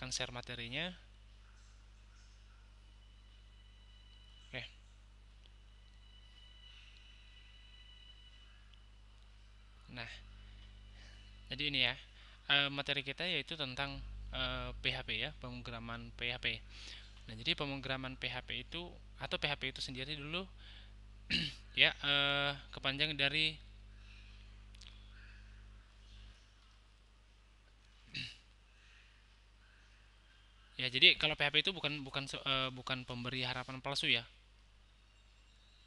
akan share materinya. Oke. Nah, jadi ini ya, materi kita yaitu tentang PHP ya, pemrograman PHP. Nah, jadi pemrograman PHP itu atau PHP itu sendiri dulu ya, kepanjang dari ya. Jadi kalau PHP itu bukan bukan bukan pemberi harapan palsu ya.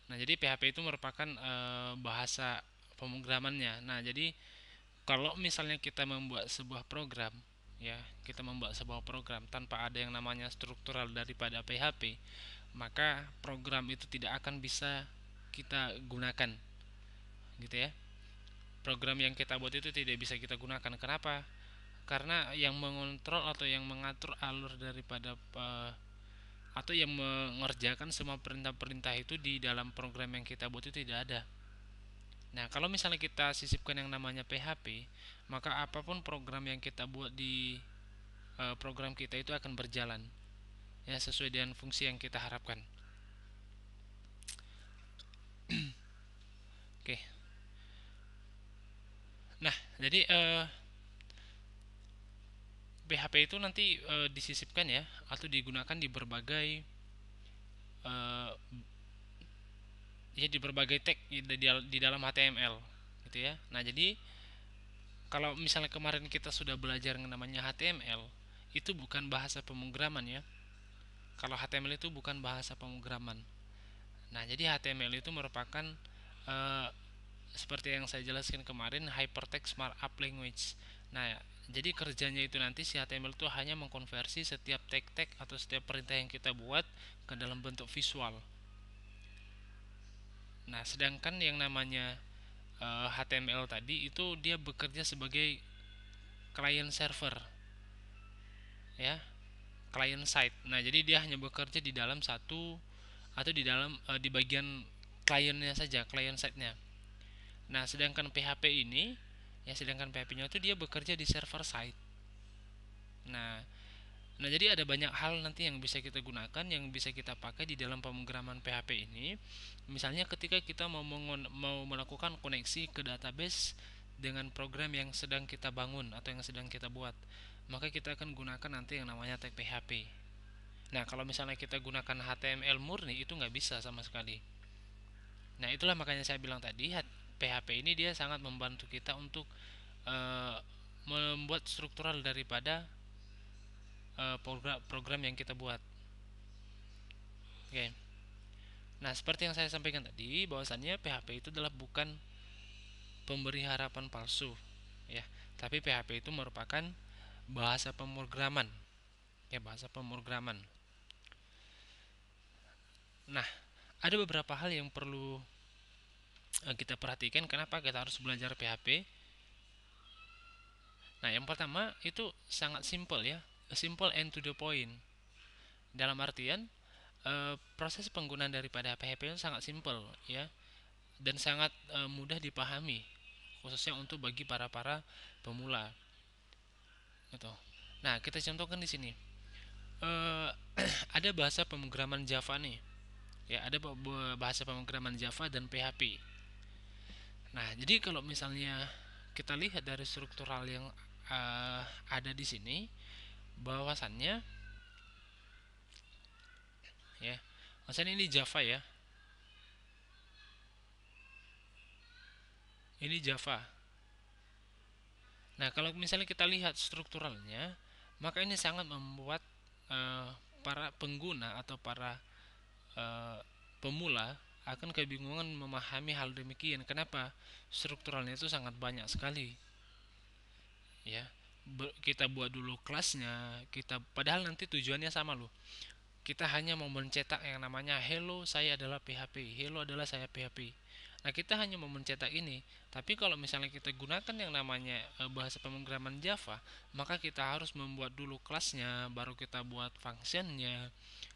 Nah, jadi PHP itu merupakan bahasa pemrogramannya. Nah, jadi kalau misalnya kita membuat sebuah program ya, kita membuat sebuah program tanpa ada yang namanya struktural daripada PHP, maka program itu tidak akan bisa kita gunakan, gitu ya. Program yang kita buat itu tidak bisa kita gunakan. Kenapa? Karena yang mengontrol atau yang mengatur alur daripada atau yang mengerjakan semua perintah-perintah itu di dalam program yang kita buat itu tidak ada. Nah, kalau misalnya kita sisipkan yang namanya PHP, maka apapun program yang kita buat di program kita itu akan berjalan ya sesuai dengan fungsi yang kita harapkan. Oke. Nah, jadi PHP itu nanti disisipkan ya atau digunakan di berbagai eh, ya di berbagai tag di dalam HTML gitu ya. Nah, jadi kalau misalnya kemarin kita sudah belajar yang namanya HTML, itu bukan bahasa pemrograman ya. Kalau HTML itu bukan bahasa pemrograman. Nah, jadi HTML itu merupakan eh, seperti yang saya jelaskan kemarin, hypertext markup language. Nah, jadi kerjanya itu nanti si HTML itu hanya mengkonversi setiap tag-tag atau setiap perintah yang kita buat ke dalam bentuk visual. Nah, sedangkan yang namanya HTML tadi itu dia bekerja sebagai client server ya, client side. Nah, jadi dia hanya bekerja di dalam satu atau di dalam di bagian kliennya saja, client side-nya. Nah, sedangkan PHP ini ya, sedangkan PHP-nya itu dia bekerja di server side. Nah, nah jadi ada banyak hal nanti yang bisa kita gunakan, yang bisa kita pakai di dalam pemrograman PHP ini. Misalnya ketika kita mau melakukan koneksi ke database dengan program yang sedang kita bangun atau yang sedang kita buat, maka kita akan gunakan nanti yang namanya tag PHP. Nah, kalau misalnya kita gunakan HTML murni itu nggak bisa sama sekali. Nah, itulah makanya saya bilang tadi PHP ini dia sangat membantu kita untuk uh, membuat struktural daripada program yang kita buat. Oke. Nah, seperti yang saya sampaikan tadi, bahwasannya PHP itu adalah bukan pemberi harapan palsu, ya. Tapi PHP itu merupakan bahasa pemrograman, ya, bahasa pemrograman. Nah, ada beberapa hal yang perlu kita perhatikan kenapa kita harus belajar PHP. Nah, yang pertama itu sangat simple ya, simple and to the point. Dalam artian proses penggunaan daripada PHP itu sangat simple ya, dan sangat mudah dipahami, khususnya untuk bagi para pemula gitu. Nah, kita contohkan di sini. Eh, ada bahasa pemrograman Java nih. Ya, ada bahasa pemrograman Java dan PHP. Nah, jadi kalau misalnya kita lihat dari struktural yang ada di sini, bahwasannya ya, misalnya ini Java ya. Ini Java. Nah, kalau misalnya kita lihat strukturalnya, maka ini sangat membuat eh, para pengguna atau para eh, pemula akan kebingungan memahami hal demikian. Kenapa? Strukturalnya itu sangat banyak sekali. Ya, kita buat dulu kelasnya, kita padahal nanti tujuannya sama loh. Kita hanya mau mencetak yang namanya hello saya adalah PHP, hello adalah saya PHP. Nah, kita hanya mau mencetak ini, tapi kalau misalnya kita gunakan yang namanya bahasa pemrograman Java, maka kita harus membuat dulu kelasnya, baru kita buat functionnya,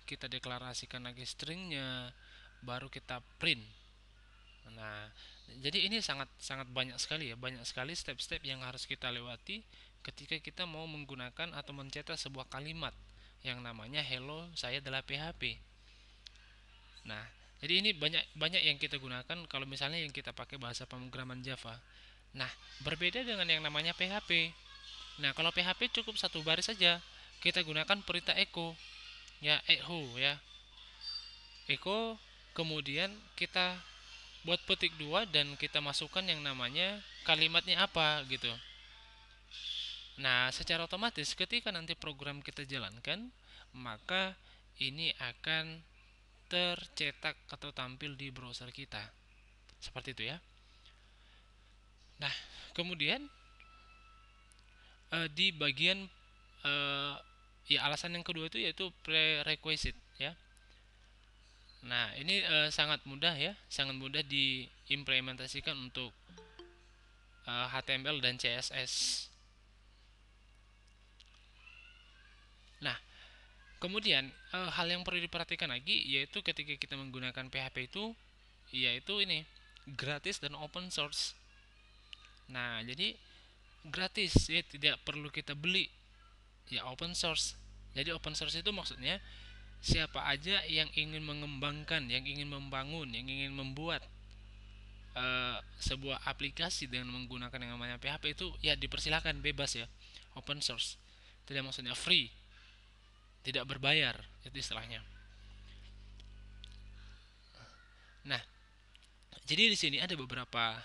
kita deklarasikan lagi stringnya, baru kita print. Nah, jadi ini sangat sangat banyak sekali ya, banyak sekali step-step yang harus kita lewati ketika kita mau menggunakan atau mencetak sebuah kalimat yang namanya hello saya adalah PHP. Nah, jadi ini banyak banyak yang kita gunakan kalau misalnya yang kita pakai bahasa pemrograman Java. Nah, berbeda dengan yang namanya PHP. Nah, kalau PHP cukup satu baris saja. Kita gunakan perintah echo, ya echo ya. Echo, kemudian kita buat petik dua dan kita masukkan yang namanya kalimatnya apa gitu. Nah, secara otomatis ketika nanti program kita jalankan, maka ini akan tercetak atau tampil di browser kita. Seperti itu ya. Nah, kemudian di bagian ya alasan yang kedua itu yaitu prerequisite ya. Nah, ini sangat mudah ya, sangat mudah diimplementasikan untuk HTML dan CSS. Nah, kemudian hal yang perlu diperhatikan lagi yaitu ketika kita menggunakan PHP itu yaitu ini gratis dan open source. Nah, jadi gratis ya, tidak perlu kita beli. Ya open source. Jadi open source itu maksudnya siapa aja yang ingin mengembangkan, yang ingin membangun, yang ingin membuat sebuah aplikasi dengan menggunakan yang namanya PHP itu ya dipersilahkan, bebas ya, open source. Tidak maksudnya free, tidak berbayar itu istilahnya. Nah, jadi di sini ada beberapa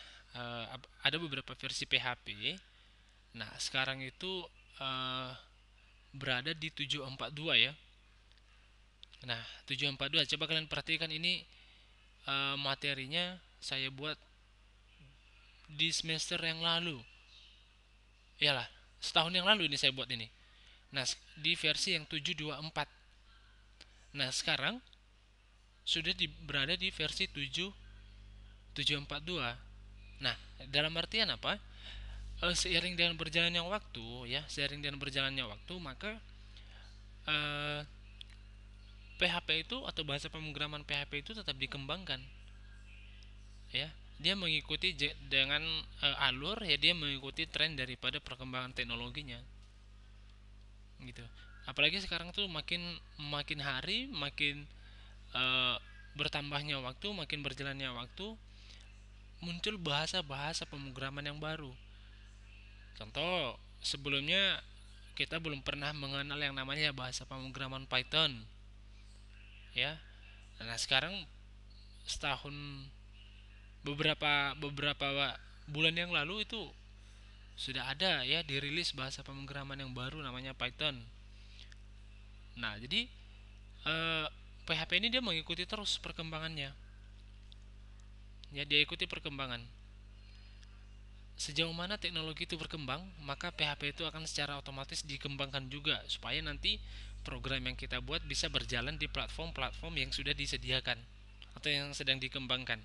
versi PHP. Nah, sekarang itu uh, berada di 742 ya. Nah, 742 coba kalian perhatikan ini materinya saya buat di semester yang lalu. Iyalah, setahun yang lalu ini saya buat ini. Nah, di versi yang 724. Nah, sekarang sudah berada di versi 742. Nah, dalam artian apa? Seiring dengan berjalannya waktu ya, seiring dengan berjalannya waktu maka PHP itu atau bahasa pemrograman PHP itu tetap dikembangkan ya. Dia mengikuti dengan alur ya, dia mengikuti tren daripada perkembangan teknologinya gitu. Apalagi sekarang tuh makin makin hari makin uh, bertambahnya waktu, makin berjalannya waktu, muncul bahasa-bahasa pemrograman yang baru. Contoh, sebelumnya kita belum pernah mengenal yang namanya bahasa pemrograman Python ya. Nah, sekarang setahun beberapa beberapa bulan yang lalu itu sudah ada ya dirilis bahasa pemrograman yang baru namanya Python. Nah, jadi PHP ini dia mengikuti terus perkembangannya. Ya, dia ikuti perkembangan. Sejauh mana teknologi itu berkembang, maka PHP itu akan secara otomatis dikembangkan juga supaya nanti program yang kita buat bisa berjalan di platform-platform yang sudah disediakan atau yang sedang dikembangkan.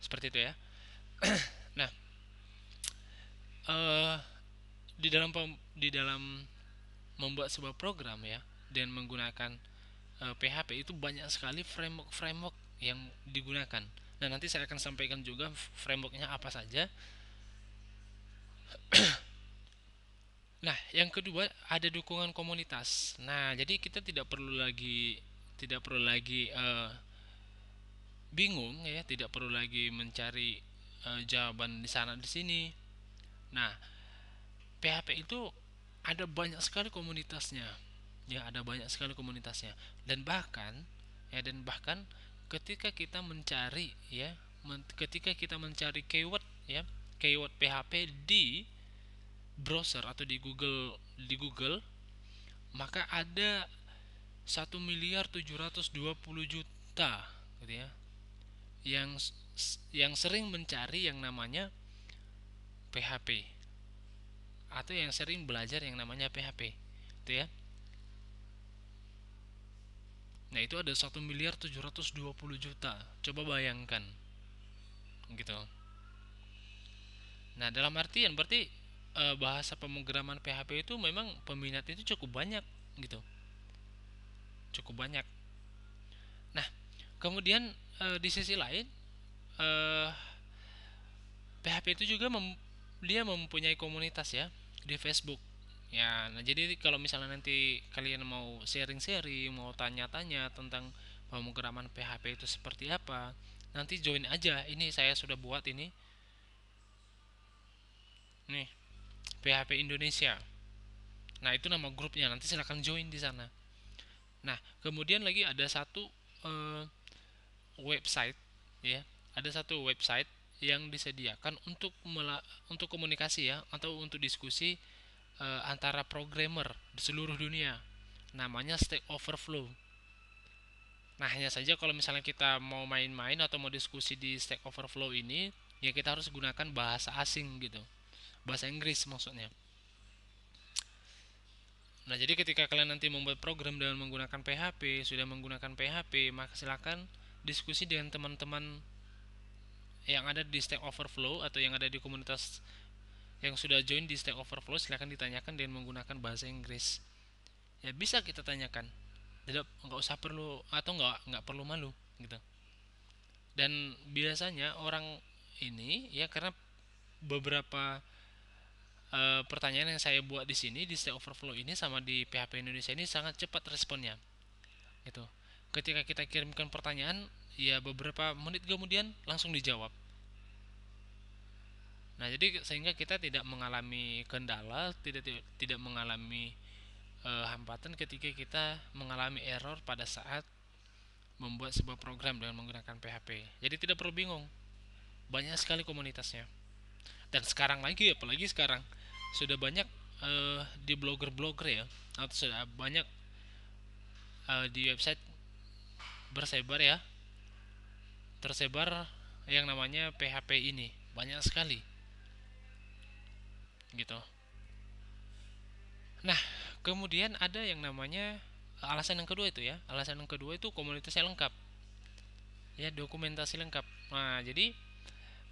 Seperti itu ya. Nah, eh di dalam membuat sebuah program ya dan menggunakan PHP itu banyak sekali framework yang digunakan. Nah, nanti saya akan sampaikan juga frameworknya apa saja. Nah, yang kedua ada dukungan komunitas. Nah, jadi kita tidak perlu lagi bingung ya, tidak perlu lagi mencari jawaban di sana di sini. Nah, PHP itu ada banyak sekali komunitasnya. Ya, ada banyak sekali komunitasnya. Dan bahkan ketika kita mencari ya, ketika kita mencari keyword ya, keyword PHP di browser atau di Google maka ada 1.720.000.000 gitu ya yang yang sering mencari yang namanya PHP atau yang sering belajar yang namanya PHP gitu ya. Nah, itu ada 1.720.000.000. Coba bayangkan gitu. Nah, dalam artian berarti bahasa pemrograman PHP itu memang peminatnya itu cukup banyak gitu. Cukup banyak. Nah, kemudian di sisi lain PHP itu juga dia mempunyai komunitas ya. di Facebook. Ya, nah jadi kalau misalnya nanti kalian mau sharing-sharing, mau tanya-tanya tentang pemrograman PHP itu seperti apa, nanti join aja. Ini saya sudah buat ini nih, PHP Indonesia. Nah, itu nama grupnya. Nanti silahkan join di sana. Nah, kemudian lagi ada satu eh, website, ya. Ada satu website yang disediakan untuk komunikasi, ya, atau untuk diskusi antara programmer di seluruh dunia. Namanya Stack Overflow. Nah, hanya saja kalau misalnya kita mau main-main atau mau diskusi di Stack Overflow ini, ya kita harus gunakan bahasa asing gitu. Bahasa Inggris maksudnya. Nah, jadi ketika kalian nanti membuat program dengan menggunakan PHP, sudah menggunakan PHP, maka silakan diskusi dengan teman-teman yang ada di Stack Overflow atau yang ada di komunitas yang sudah join di Stack Overflow, silakan ditanyakan dengan menggunakan bahasa Inggris. Ya bisa kita tanyakan. Tidak, nggak usah perlu atau nggak perlu malu gitu. Dan biasanya orang ini ya karena beberapa pertanyaan yang saya buat di sini di Stack Overflow ini sama di PHP Indonesia ini sangat cepat responnya gitu. Ketika kita kirimkan pertanyaan, ya beberapa menit kemudian langsung dijawab. Nah, jadi sehingga kita tidak mengalami kendala, tidak mengalami hambatan ketika kita mengalami error pada saat membuat sebuah program dengan menggunakan PHP. Jadi tidak perlu bingung, banyak sekali komunitasnya. Dan sekarang lagi, apalagi sekarang sudah banyak di blogger-blogger ya, atau sudah banyak di website bersebar ya, tersebar yang namanya PHP ini banyak sekali gitu. Nah, kemudian ada yang namanya alasan yang kedua itu ya, alasan yang kedua itu komunitasnya lengkap, ya dokumentasi lengkap. Nah, jadi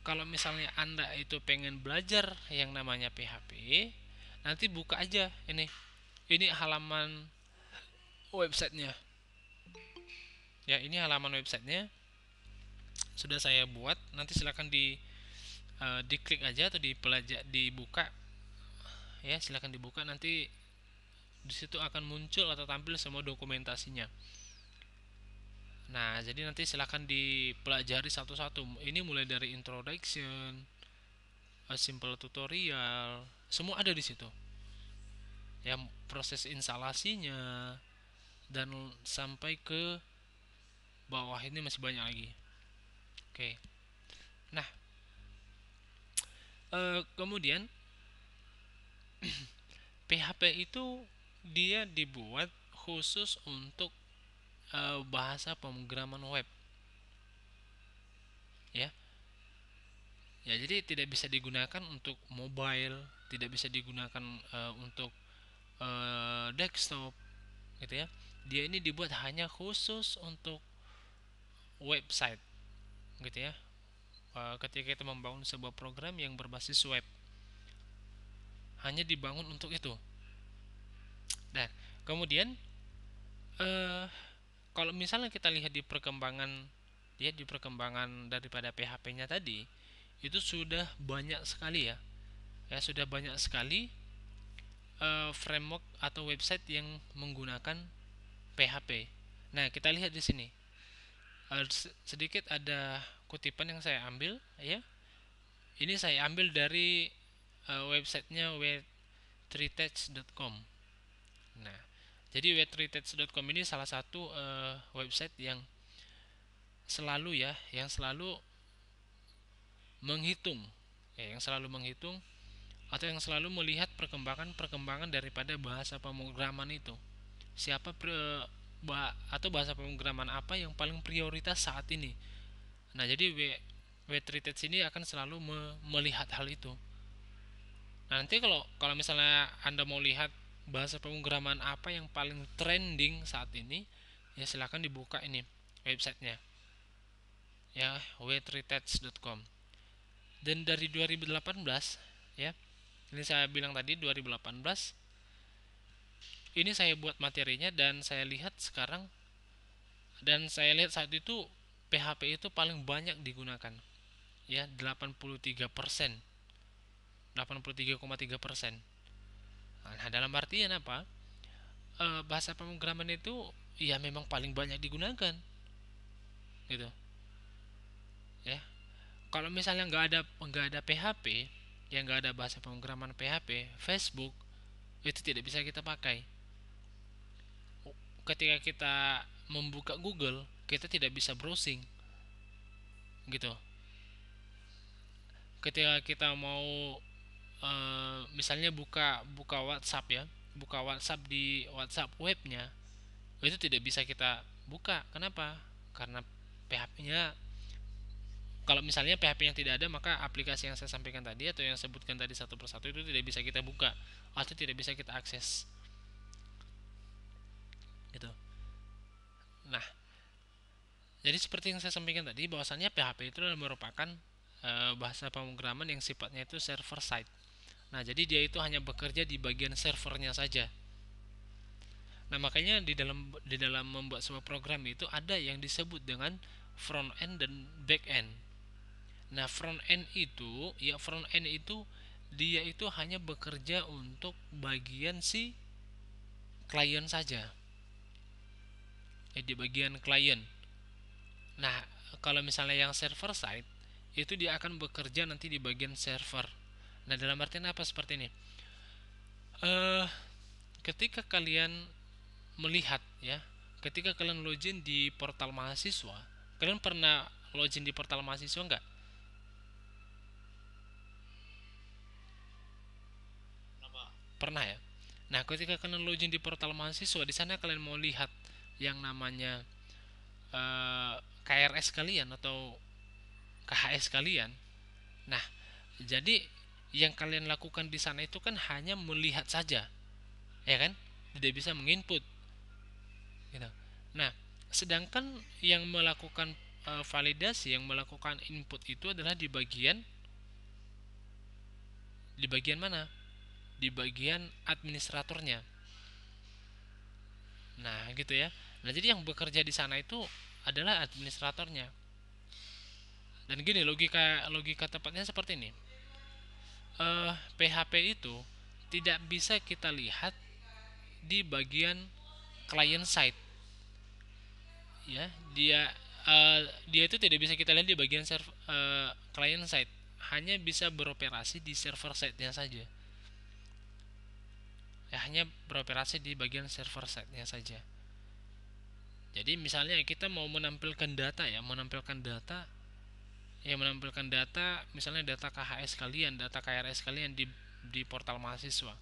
kalau misalnya anda itu pengen belajar yang namanya PHP, nanti buka aja ini halaman websitenya, ya ini halaman websitenya sudah saya buat. Nanti silakan diklik aja atau dibuka, ya silakan dibuka. Nanti di situ akan muncul atau tampil semua dokumentasinya. Nah, jadi nanti silahkan dipelajari satu-satu. Ini mulai dari introduction, simple tutorial, semua ada di situ. Ya, proses instalasinya dan sampai ke bawah ini masih banyak lagi. Oke. Nah, kemudian PHP itu dia dibuat khusus untuk bahasa pemrograman web, ya. Ya, jadi tidak bisa digunakan untuk mobile, tidak bisa digunakan untuk desktop gitu ya. Dia ini dibuat hanya khusus untuk website gitu ya. Ketika kita membangun sebuah program yang berbasis web, hanya dibangun untuk itu. Dan kemudian eh, kalau misalnya kita lihat di perkembangan daripada PHP-nya tadi, itu sudah banyak sekali ya. Ya, sudah banyak sekali framework atau website yang menggunakan PHP. Nah, kita lihat di sini. Sedikit ada kutipan yang saya ambil ya. Ini saya ambil dari websitenya web3text.com. Nah, jadi web3text.com ini salah satu website yang selalu menghitung, yang selalu menghitung atau yang selalu melihat perkembangan daripada bahasa pemrograman itu. Siapa atau bahasa pemrograman apa yang paling prioritas saat ini. Nah, jadi web3text ini akan selalu melihat hal itu. Nah, nanti kalau kalau misalnya Anda mau lihat bahasa pemrograman apa yang paling trending saat ini, ya silahkan dibuka ini websitenya, ya w3text.com. Dan dari 2018 ya, ini saya bilang tadi 2018 ini saya buat materinya dan saya lihat sekarang, dan saya lihat saat itu PHP itu paling banyak digunakan, ya 83%, 83,3%. Nah, dalam artian apa? Bahasa pemrograman itu ya memang paling banyak digunakan, gitu ya. Kalau misalnya nggak ada PHP, yang nggak ada bahasa pemrograman PHP, Facebook itu tidak bisa kita pakai. Ketika kita membuka Google, kita tidak bisa browsing, gitu. Ketika kita mau misalnya buka buka WhatsApp ya, buka WhatsApp di WhatsApp webnya, itu tidak bisa kita buka. Kenapa? Karena PHP-nya, kalau misalnya PHP yang tidak ada, maka aplikasi yang saya sampaikan tadi atau yang sebutkan tadi satu persatu itu tidak bisa kita buka atau tidak bisa kita akses, gitu. Nah, jadi seperti yang saya sampaikan tadi, bahwasannya PHP itu adalah merupakan bahasa pemrograman yang sifatnya itu server side. Nah, jadi dia itu hanya bekerja di bagian servernya saja. Nah, makanya di dalam membuat sebuah program itu ada yang disebut dengan front end dan back end. Nah, front end itu dia itu hanya bekerja untuk bagian si klien saja. Di bagian klien. Nah, kalau misalnya yang server side itu dia akan bekerja nanti di bagian server. Nah, dalam artian apa seperti ini? Eh, ketika kalian melihat ya, ketika kalian login di portal mahasiswa, kalian pernah login di portal mahasiswa nggak? Pernah ya. Nah, ketika kalian login di portal mahasiswa, di sana kalian mau lihat yang namanya KRS kalian atau KHS kalian. Nah, jadi yang kalian lakukan di sana itu kan hanya melihat saja, ya kan? Tidak bisa menginput, gitu. Nah, sedangkan yang melakukan validasi, yang melakukan input itu adalah di bagian mana? Di bagian administratornya. Nah, gitu ya. Nah, jadi yang bekerja di sana itu adalah administratornya. Dan gini, logika logika tepatnya seperti ini. PHP itu tidak bisa kita lihat di bagian client side, ya. Dia itu tidak bisa kita lihat di bagian client side, hanya bisa beroperasi di server side-nya saja, ya, hanya beroperasi di bagian server side-nya saja. Jadi misalnya kita mau menampilkan data, ya, menampilkan data, misalnya data KHS kalian, data KRS kalian di portal mahasiswa.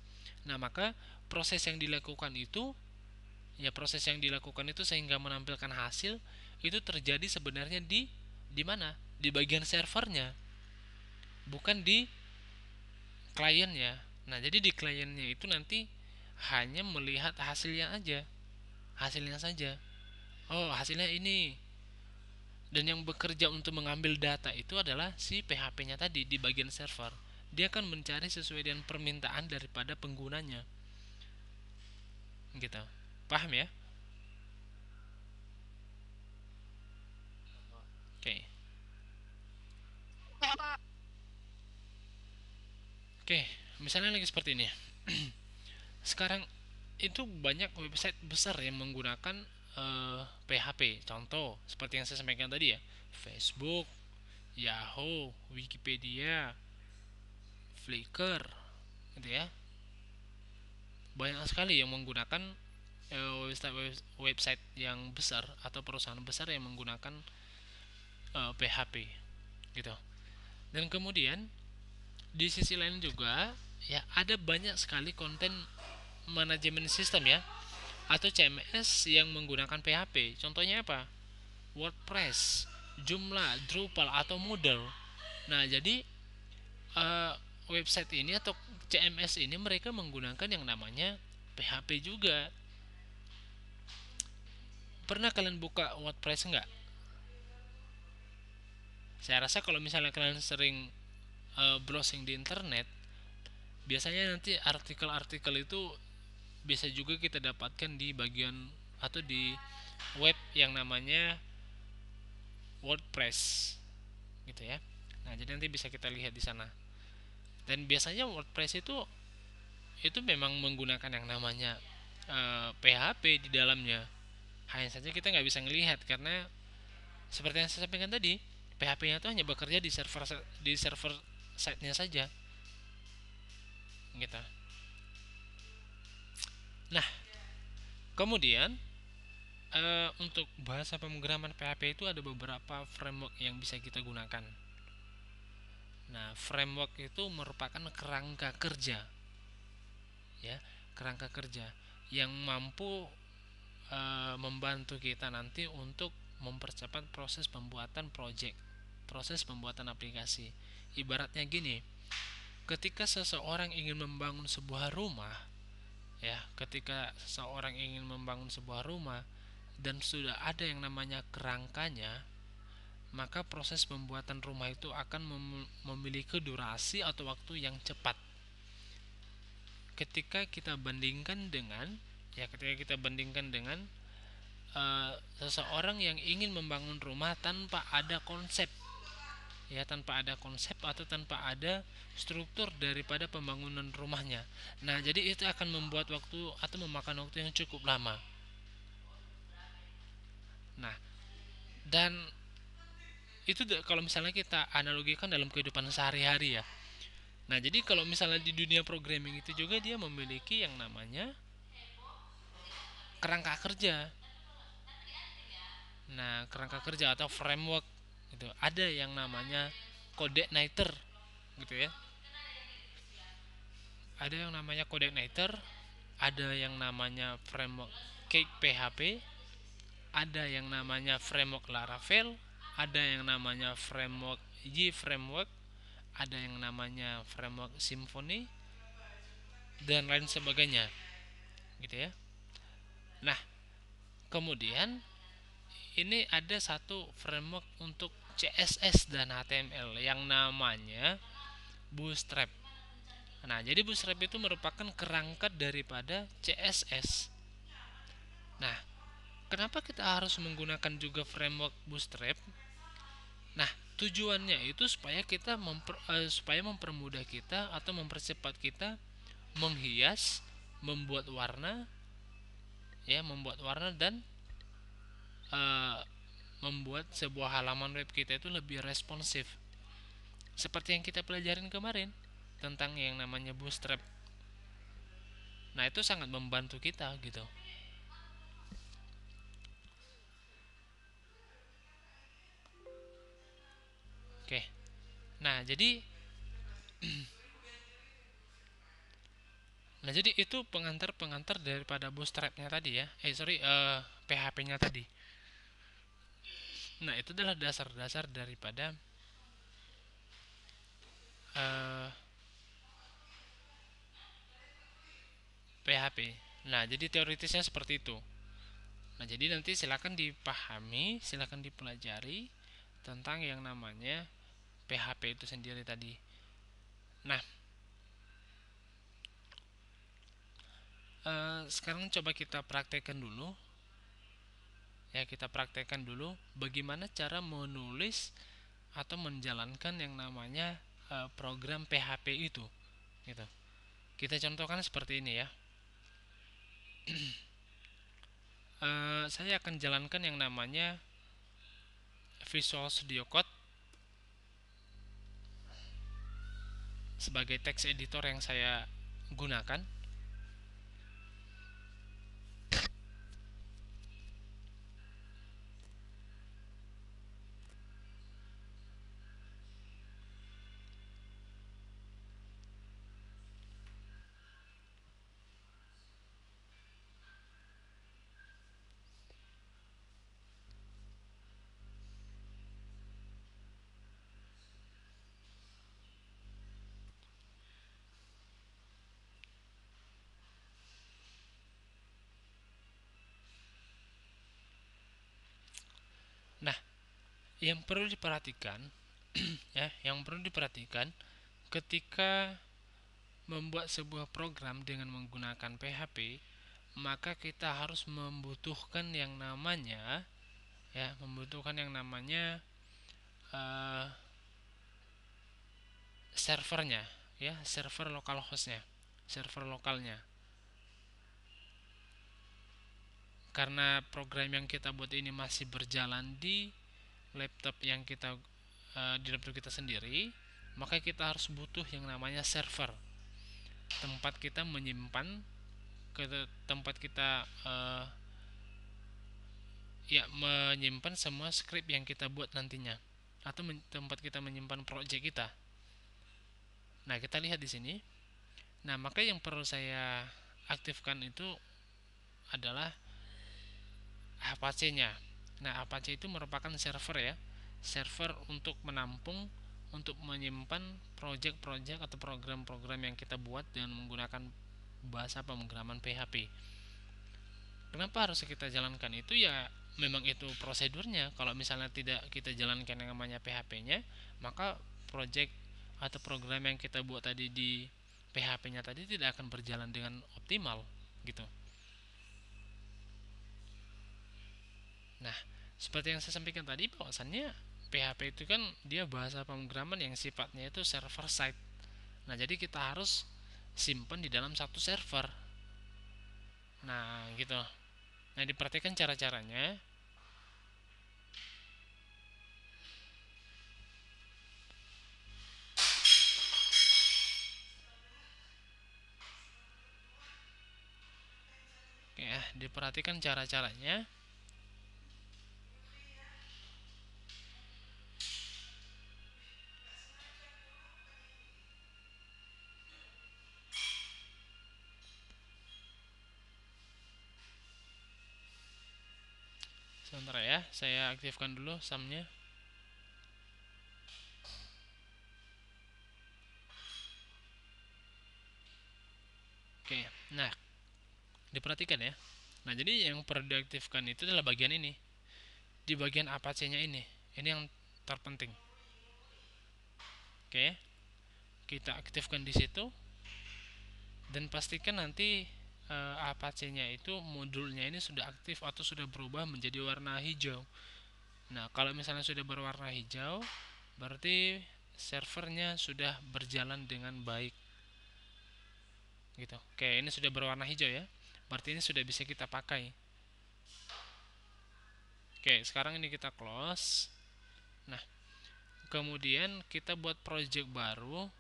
Nah, maka proses yang dilakukan itu, sehingga menampilkan hasil itu terjadi sebenarnya di mana? Di bagian servernya, bukan di kliennya. Nah, jadi di kliennya itu nanti hanya melihat hasilnya saja. Oh, hasilnya ini. Dan yang bekerja untuk mengambil data itu adalah si PHP-nya tadi di bagian server. Dia akan mencari sesuai dengan permintaan daripada penggunanya, gitu. Paham ya? Oke. Oke, misalnya lagi seperti ini. Sekarang itu banyak website besar yang menggunakan PHP. Contoh seperti yang saya sampaikan tadi ya, Facebook, Yahoo, Wikipedia, Flickr, gitu ya. Banyak sekali yang menggunakan website yang besar atau perusahaan besar yang menggunakan PHP, gitu. Dan kemudian di sisi lain juga, ya, ada banyak sekali konten manajemen sistem, ya, atau CMS yang menggunakan PHP. Contohnya apa? WordPress, Joomla, Drupal atau Moodle. Nah, jadi eh, website ini atau CMS ini mereka menggunakan yang namanya PHP juga. Pernah kalian buka WordPress nggak? Saya rasa kalau misalnya kalian sering browsing di internet, biasanya nanti artikel-artikel itu bisa juga kita dapatkan di bagian atau di web yang namanya WordPress, gitu ya. Nah, jadi nanti bisa kita lihat di sana. Dan biasanya WordPress itu itu memang menggunakan yang namanya PHP di dalamnya. Hanya saja kita nggak bisa ngelihat karena seperti yang saya sampaikan tadi, PHP-nya itu hanya bekerja di server site-nya saja, gitu. Nah, kemudian untuk bahasa pemrograman PHP itu ada beberapa framework yang bisa kita gunakan. Nah, framework itu merupakan kerangka kerja, ya, kerangka kerja yang mampu membantu kita nanti untuk mempercepat proses pembuatan project, proses pembuatan aplikasi. Ibaratnya gini, ketika seseorang ingin membangun sebuah rumah, ya, ketika seseorang ingin membangun sebuah rumah dan sudah ada yang namanya kerangkanya, maka proses pembuatan rumah itu akan memiliki durasi atau waktu yang cepat. Ketika kita bandingkan dengan seseorang yang ingin membangun rumah tanpa ada konsep, ya, tanpa ada konsep atau tanpa ada struktur daripada pembangunan rumahnya. Nah, jadi itu akan membuat waktu atau memakan waktu yang cukup lama. Nah, dan itu kalau misalnya kita analogikan dalam kehidupan sehari-hari, ya. Nah, jadi kalau misalnya di dunia programming itu juga dia memiliki yang namanya kerangka kerja. Nah, kerangka kerja atau framework itu ada yang namanya coordinator, gitu ya. Ada yang namanya coordinator, ada yang namanya framework Cake PHP, ada yang namanya framework Laravel, ada yang namanya framework Y framework, ada yang namanya framework Symfony, dan lain sebagainya, gitu ya. Nah, kemudian ini ada satu framework untuk CSS dan HTML yang namanya Bootstrap. Nah, jadi Bootstrap itu merupakan kerangka daripada CSS. Nah, kenapa kita harus menggunakan juga framework Bootstrap? Nah, tujuannya itu supaya mempermudah kita atau mempercepat kita menghias, membuat warna, ya, membuat warna dan uh, membuat sebuah halaman web kita itu lebih responsif. Seperti yang kita pelajarin kemarin tentang yang namanya Bootstrap. Nah, itu sangat membantu kita, gitu. Oke. Nah, jadi itu pengantar-pengantar daripada Bootstrap-nya tadi, ya. PHP-nya tadi. Nah, itu adalah dasar-dasar daripada uh, PHP. Nah, jadi teoritisnya seperti itu. Nah, jadi nanti silakan dipahami, silakan dipelajari tentang yang namanya PHP itu sendiri tadi. Nah, sekarang coba kita praktekkan dulu. Ya, kita praktekkan dulu bagaimana cara menulis atau menjalankan yang namanya program PHP itu, gitu. Kita contohkan seperti ini, ya. Saya akan jalankan yang namanya Visual Studio Code sebagai text editor yang saya gunakan. Nah, yang perlu diperhatikan ya, yang perlu diperhatikan ketika membuat sebuah program dengan menggunakan PHP, maka kita harus membutuhkan yang namanya servernya, ya, server localhostnya. server lokalnya. Karena program yang kita buat ini masih berjalan di laptop yang kita di laptop kita sendiri, maka kita harus butuh yang namanya server, tempat kita menyimpan, ke tempat kita menyimpan semua script yang kita buat nantinya, atau tempat kita menyimpan project kita. Nah, kita lihat di sini. Nah, maka yang perlu saya aktifkan itu adalah Apache-nya. Nah, Apache itu merupakan server ya. Server untuk menampung, untuk menyimpan project-project atau program-program yang kita buat dengan menggunakan bahasa pemrograman PHP. Kenapa harus kita jalankan itu? Ya memang itu prosedurnya. Kalau misalnya tidak kita jalankan yang namanya PHP-nya, maka project atau program yang kita buat tadi di PHP-nya tadi tidak akan berjalan dengan optimal gitu. Nah, seperti yang saya sampaikan tadi, bahwasannya PHP itu kan dia bahasa pemrograman yang sifatnya itu server side. Nah, jadi kita harus simpan di dalam satu server. Nah, gitu. Nah, diperhatikan cara-caranya. Oke, ya, diperhatikan cara-caranya. Sebentar ya, saya aktifkan dulu SAM-nya. Oke, nah diperhatikan ya. Nah, jadi yang perlu diaktifkan itu adalah bagian ini. Di bagian Apache-nya ini. Ini yang terpenting. Oke, kita aktifkan di situ dan pastikan nanti Apache-nya itu modulnya ini sudah aktif atau sudah berubah menjadi warna hijau. Nah, kalau misalnya sudah berwarna hijau, berarti servernya sudah berjalan dengan baik. Gitu. Oke, ini sudah berwarna hijau ya. Berarti ini sudah bisa kita pakai. Oke, sekarang ini kita close. Nah, kemudian kita buat project baru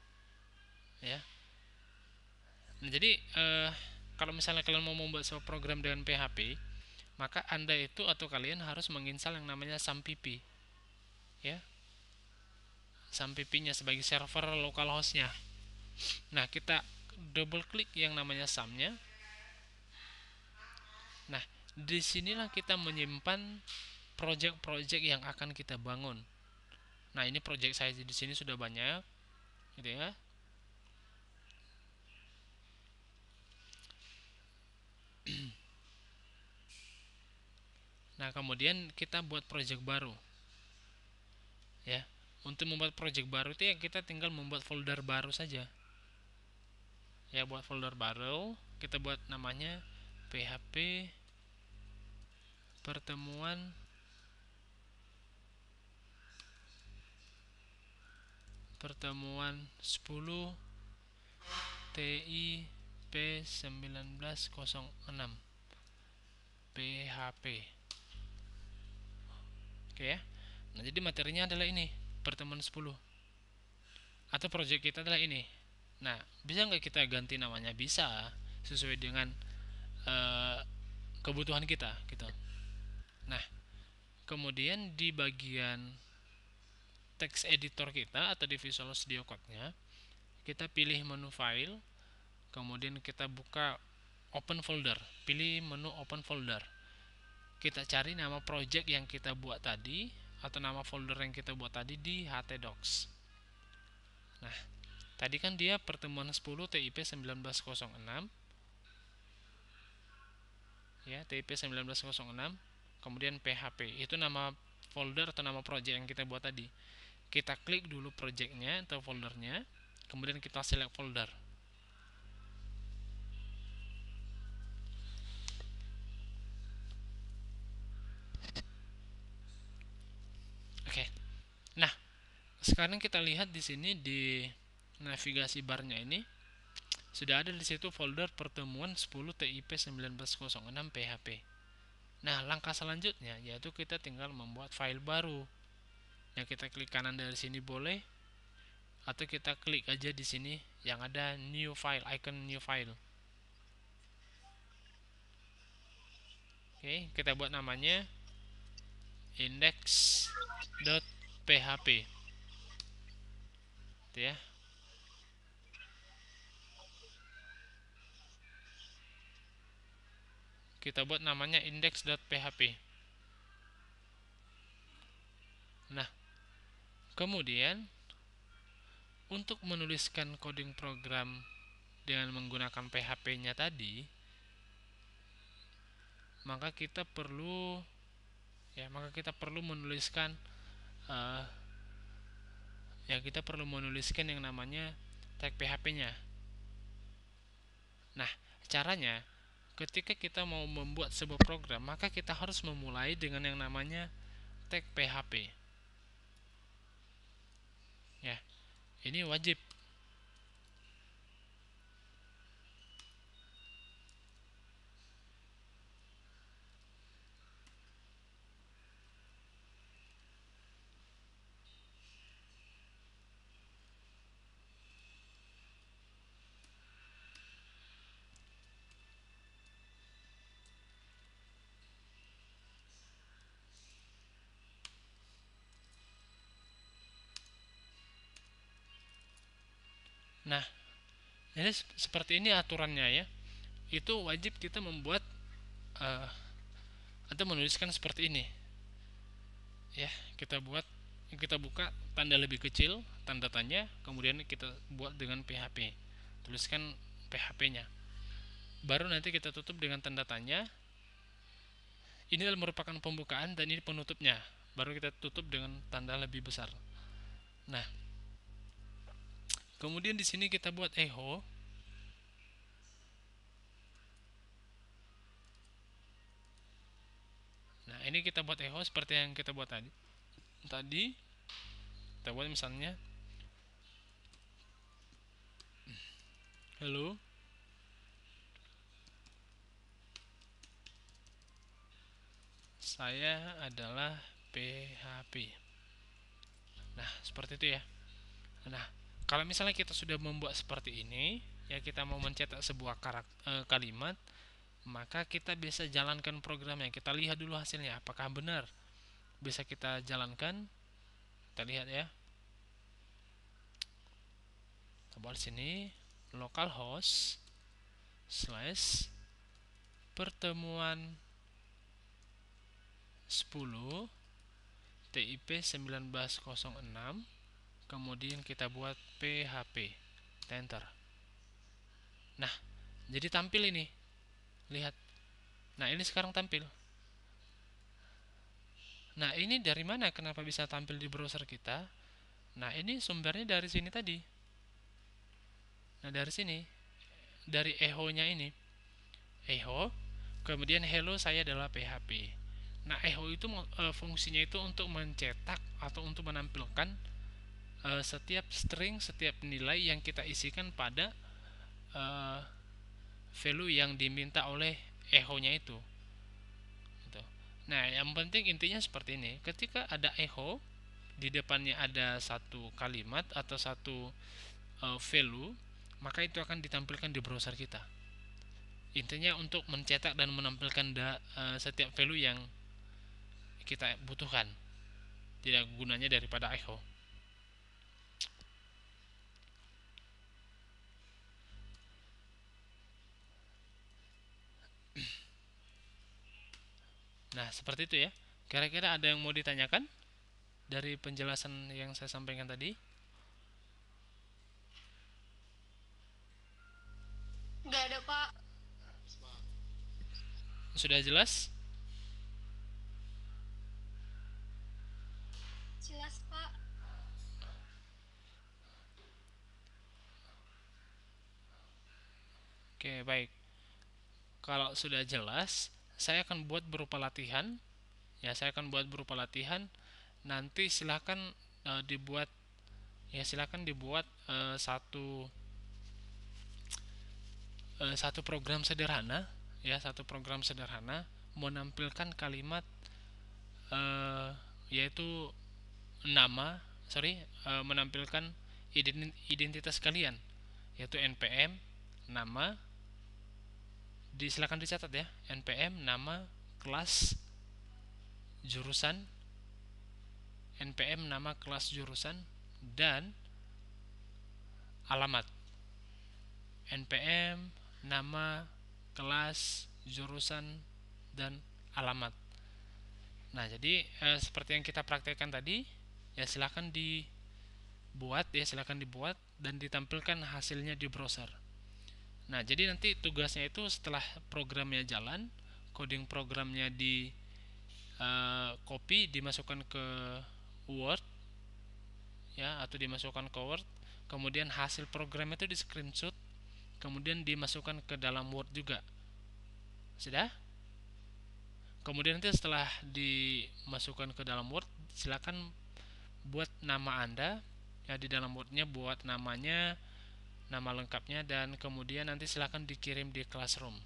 ya. Nah, jadi kalau misalnya kalian mau membuat sebuah program dengan PHP, maka Anda itu atau kalian harus menginstal yang namanya SAMPP. Ya. SAMPP-nya sebagai server localhost-nya. Nah, kita double klik yang namanya SAM-nya. Nah, disinilah kita menyimpan project-project yang akan kita bangun. Nah, ini project saya di sini sudah banyak, gitu ya. Nah, kemudian kita buat project baru, ya. Untuk membuat project baru itu ya kita tinggal membuat folder baru saja. Ya, buat folder baru, kita buat namanya PHP pertemuan pertemuan 10 TIP 1906 PHP. Oke ya. Nah, jadi materinya adalah ini, pertemuan 10. Atau project kita adalah ini. Nah, bisa nggak kita ganti namanya? Bisa, sesuai dengan uh, kebutuhan kita gitu. Nah, kemudian di bagian text editor kita atau di Visual Studio Code-nya, kita pilih menu file, kemudian kita buka open folder, pilih menu open folder. Kita cari nama project yang kita buat tadi atau nama folder yang kita buat tadi di htdocs. Nah, tadi kan dia pertemuan 10 TIP 1906 ya, TIP 1906, kemudian PHP. Itu nama folder atau nama project yang kita buat tadi. Kita klik dulu projectnya atau foldernya, kemudian kita select folder. Oke. Nah, sekarang kita lihat di sini di navigasi barnya ini, sudah ada di situ folder pertemuan 10 TIP 1906 PHP. Nah, langkah selanjutnya yaitu kita tinggal membuat file baru. Yang kita klik kanan dari sini boleh, atau kita klik aja di sini yang ada new file, icon new file. Oke, kita buat namanya index.php. Itu ya. Kita buat namanya index.php. Nah, kemudian untuk menuliskan coding program dengan menggunakan PHP-nya tadi, maka kita perlu menuliskan uh, yang namanya tag PHP-nya. Nah, caranya ketika kita mau membuat sebuah program, maka kita harus memulai dengan yang namanya tag PHP. Ya, ini wajib. Nah, jadi seperti ini aturannya ya. Itu wajib kita membuat uh, atau menuliskan seperti ini. Ya, kita buka tanda lebih kecil, tanda tanya, kemudian kita buat dengan PHP. Tuliskan PHP-nya. Baru nanti kita tutup dengan tanda tanya. Ini merupakan pembukaan dan ini penutupnya. Baru kita tutup dengan tanda lebih besar. Nah, kemudian di sini kita buat echo. Nah, ini kita buat echo seperti yang kita buat tadi. Kita buat misalnya hello, saya adalah PHP. Nah, seperti itu ya. Nah, kalau misalnya kita sudah membuat seperti ini, ya kita mau mencetak sebuah kalimat, maka kita bisa jalankan programnya. Kita lihat dulu hasilnya, apakah benar. Bisa kita jalankan. Kita lihat ya. Kita buat sini localhost slash pertemuan 10 TIP 1906, kemudian kita buat PHP, enter. Nah, jadi tampil ini, lihat. Nah, ini sekarang tampil. Nah, ini dari mana, kenapa bisa tampil di browser kita? Nah, ini sumbernya dari sini tadi. Nah, dari sini, dari echo-nya ini, echo, kemudian hello, saya adalah PHP. Nah, echo itu fungsinya itu untuk mencetak atau untuk menampilkan setiap string, setiap nilai yang kita isikan pada value yang diminta oleh echo-nya itu. Gitu. Nah, yang penting intinya seperti ini. Ketika ada echo, di depannya ada satu kalimat atau satu value, maka itu akan ditampilkan di browser kita. Intinya untuk mencetak dan menampilkan setiap value yang kita butuhkan. Tidak gunanya daripada echo. Nah, seperti itu ya. Kira-kira ada yang mau ditanyakan dari penjelasan yang saya sampaikan tadi? Nggak ada, Pak. Sudah jelas? Jelas, Pak. Oke, baik. Kalau sudah jelas, saya akan buat berupa latihan. Ya, saya akan buat berupa latihan. Nanti silakan dibuat satu satu program sederhana, ya, satu program sederhana menampilkan kalimat, eh, yaitu nama, sorry, menampilkan identitas kalian, yaitu npm nama, silakan dicatat ya, npm nama, kelas, jurusan, npm nama, kelas, jurusan, dan alamat. npm nama, kelas, jurusan, dan alamat. Nah, jadi seperti yang kita praktekkan tadi, ya silakan dibuat dan ditampilkan hasilnya di browser. Nah, jadi nanti tugasnya itu setelah programnya jalan, coding programnya di copy, dimasukkan ke Word, ya, atau dimasukkan ke Word, kemudian hasil program itu di screenshot, kemudian dimasukkan ke dalam Word juga. Sudah? Kemudian nanti setelah dimasukkan ke dalam Word, silakan buat nama Anda, ya, di dalam Word-nya buat namanya, nama lengkapnya, dan kemudian nanti silakan dikirim di Classroom.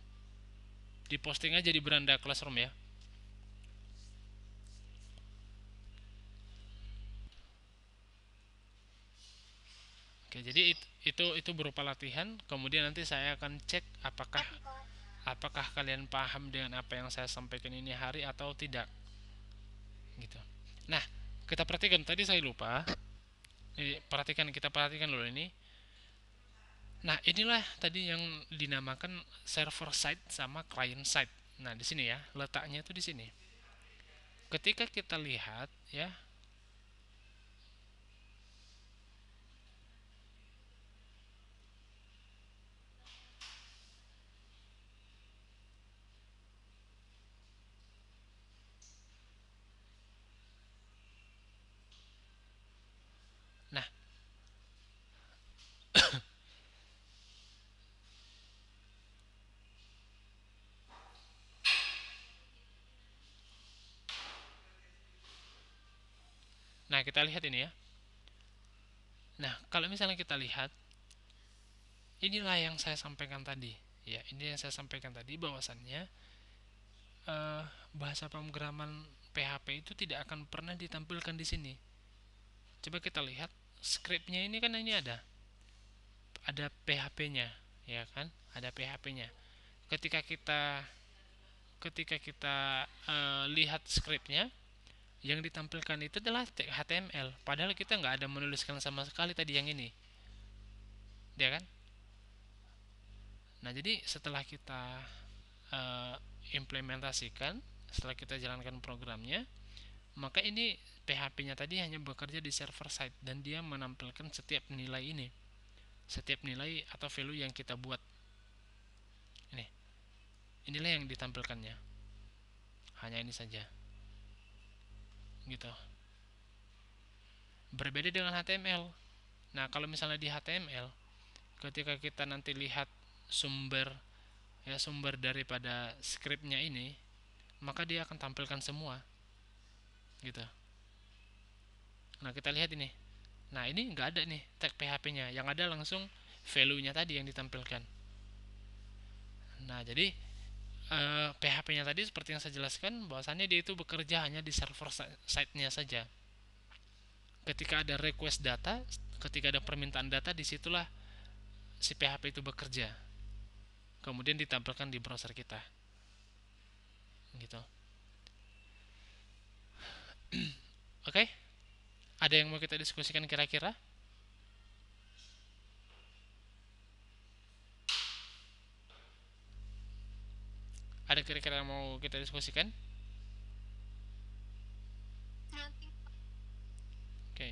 Diposting aja di beranda Classroom ya. Oke, jadi itu berupa latihan. Kemudian nanti saya akan cek apakah kalian paham dengan apa yang saya sampaikan ini hari atau tidak, gitu. Nah, kita perhatikan tadi saya lupa. Kita perhatikan dulu ini. Nah, inilah tadi yang dinamakan server side sama client side. Nah, di sini ya, letaknya itu di sini. Ketika kita lihat ya. Nah, kita lihat ini ya. Nah, kalau misalnya kita lihat, inilah yang saya sampaikan tadi. Ya, ini yang saya sampaikan tadi bahwasannya eh, bahasa pemrograman PHP itu tidak akan pernah ditampilkan di sini. Coba kita lihat scriptnya ini kan, ini ada PHP-nya, ya kan? Ada PHP-nya. Ketika kita lihat scriptnya, yang ditampilkan itu adalah HTML. Padahal kita nggak ada menuliskan sama sekali tadi yang ini, ya kan? Nah, jadi setelah kita uh, implementasikan, setelah kita jalankan programnya, maka ini PHP-nya tadi hanya bekerja di server side dan dia menampilkan setiap nilai ini, setiap nilai atau value yang kita buat. Inilah yang ditampilkannya. Hanya ini saja. Gitu. Berbeda dengan HTML. Nah, kalau misalnya di HTML, ketika kita nanti lihat sumber daripada scriptnya ini, maka dia akan tampilkan semua. Gitu. Nah, kita lihat ini. Nah, ini nggak ada nih tag PHP-nya. Yang ada langsung value-nya tadi yang ditampilkan. Nah, jadi PHP-nya tadi seperti yang saya jelaskan, bahwasannya dia itu bekerja hanya di server side-nya saja. Ketika ada request data, ketika ada permintaan data, disitulah si PHP itu bekerja. Kemudian ditampilkan di browser kita. Gitu. Oke? Ada yang mau kita diskusikan kira-kira? Ada kira-kira yang mau kita diskusikan? Nanti. Oke.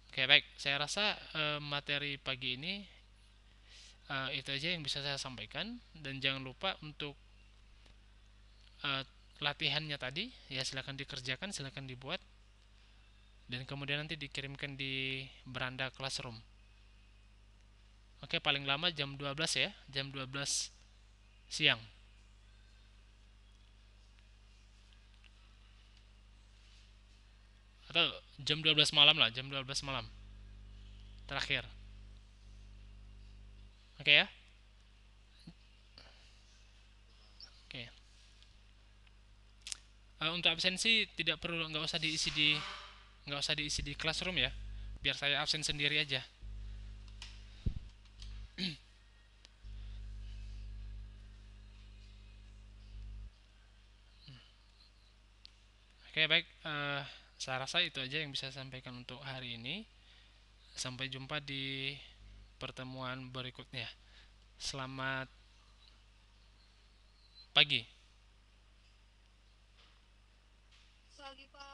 Oke, baik. Saya rasa materi pagi ini itu aja yang bisa saya sampaikan, dan jangan lupa untuk latihannya tadi, ya, silakan dikerjakan, silakan dibuat, dan kemudian nanti dikirimkan di beranda Classroom. Oke, paling lama jam 12 ya, jam 12 siang. Atau jam 12 malam lah, jam 12 malam. Terakhir. Oke ya. Oke. Untuk absensi tidak perlu, nggak usah diisi di classroom ya. Biar saya absen sendiri aja. Oke, baik. Saya rasa itu aja yang bisa saya sampaikan untuk hari ini. Sampai jumpa di pertemuan berikutnya. Selamat pagi. Lagi, Pak.